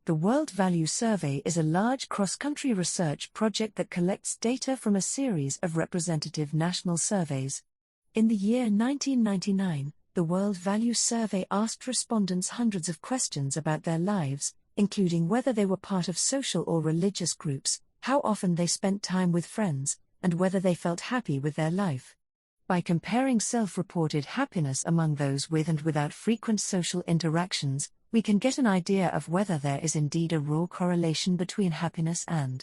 The World Value Survey is a large cross-country research project that collects data from a series of representative national surveys. In the year 1999, the World Value Survey asked respondents hundreds of questions about their lives, including whether they were part of social or religious groups, how often they spent time with friends, and whether they felt happy with their life. By comparing self-reported happiness among those with and without frequent social interactions, we can get an idea of whether there is indeed a raw correlation between happiness and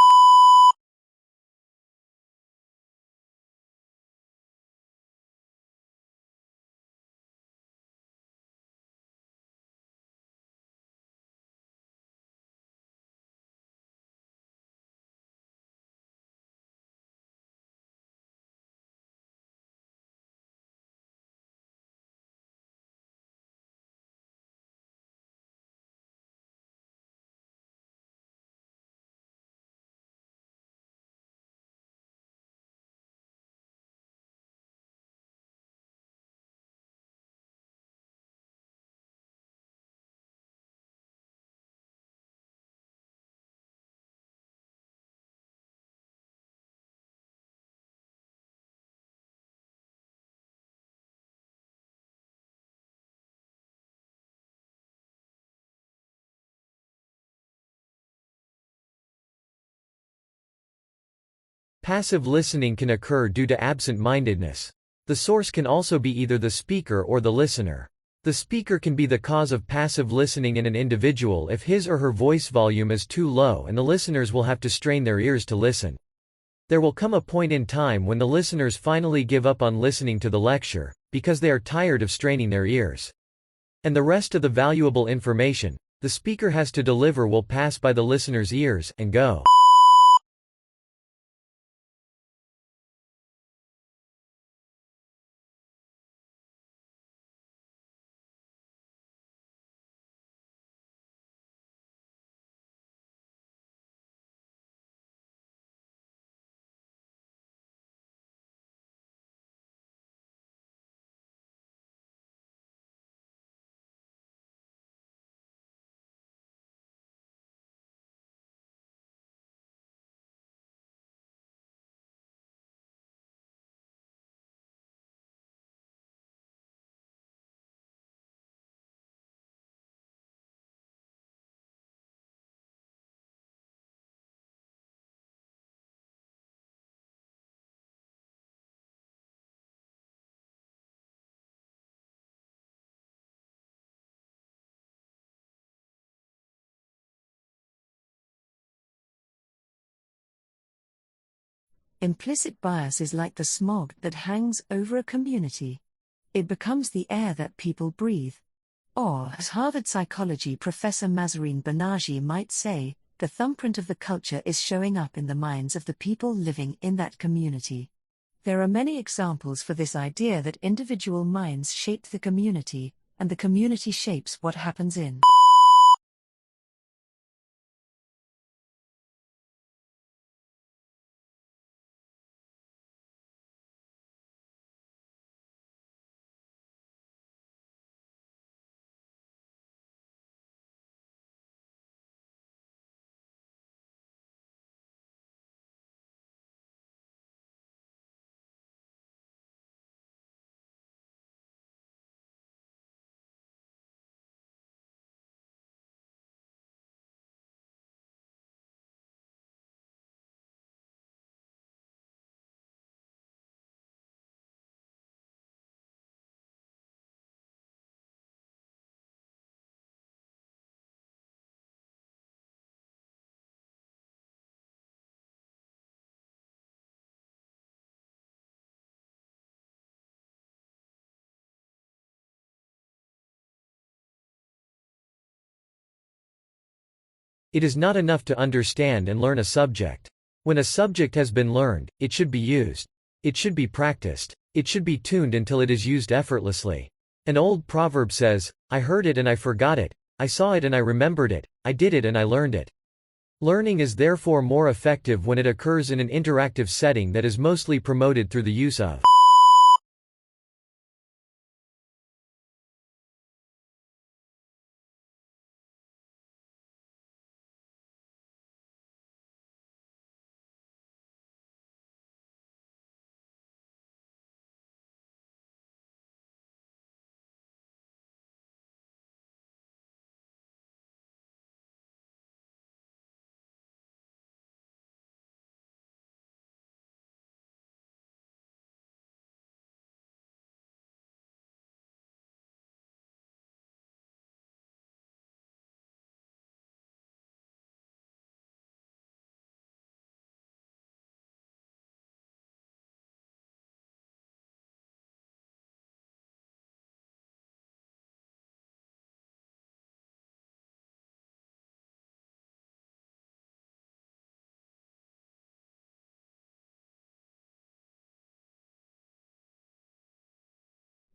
Passive listening can occur due to absent-mindedness. The source can also be either the speaker or the listener. The speaker can be the cause of passive listening in an individual if his or her voice volume is too low, and the listeners will have to strain their ears to listen. There will come a point in time when the listeners finally give up on listening to the lecture, because they are tired of straining their ears. And the rest of the valuable information the speaker has to deliver will pass by the listener's ears and go. implicit bias is like the smog that hangs over a community. It becomes the air that people breathe. Or, as Harvard psychology professor Mahzarin Banaji might say, the thumbprint of the culture is showing up in the minds of the people living in that community. There are many examples for this idea that individual minds shape the community, and the community shapes what happens in It is not enough to understand and learn a subject. When a subject has been learned, it should be used. It should be practiced. It should be tuned until it is used effortlessly. An old proverb says, "I heard it and I forgot it, I saw it and I remembered it, I did it and I learned it." Learning is therefore more effective when it occurs in an interactive setting that is mostly promoted through the use of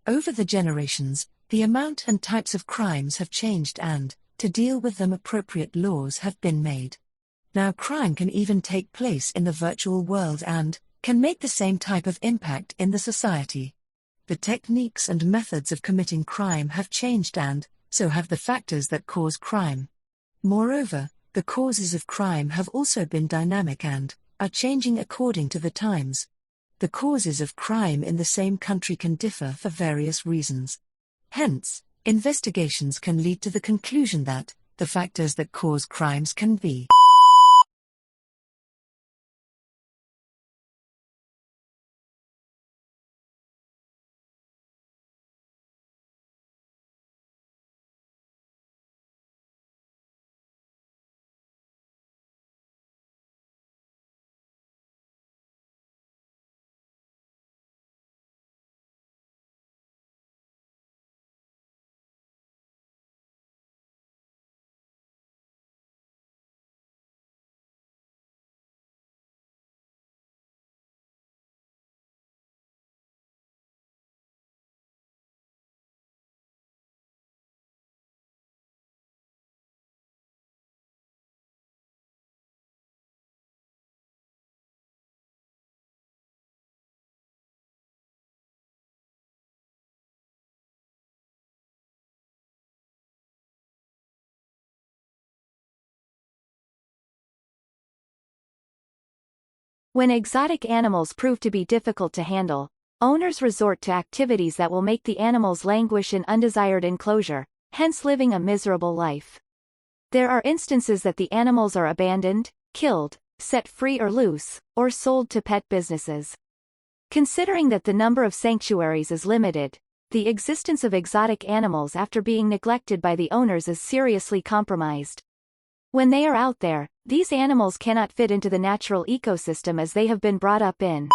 Over the generations, the amount and types of crimes have changed and, to deal with them, appropriate laws have been made. Now crime can even take place in the virtual world and can make the same type of impact in the society. The techniques and methods of committing crime have changed and, so have the factors that cause crime. Moreover, the causes of crime have also been dynamic and are changing according to the times. The causes of crime in the same country can differ for various reasons. Hence, investigations can lead to the conclusion that the factors that cause crimes can be When exotic animals prove to be difficult to handle, owners resort to activities that will make the animals languish in undesired enclosure, hence living a miserable life. There are instances that the animals are abandoned, killed, set free or loose, or sold to pet businesses. Considering that the number of sanctuaries is limited, the existence of exotic animals after being neglected by the owners is seriously compromised. When they are out there, these animals cannot fit into the natural ecosystem as they have been brought up in.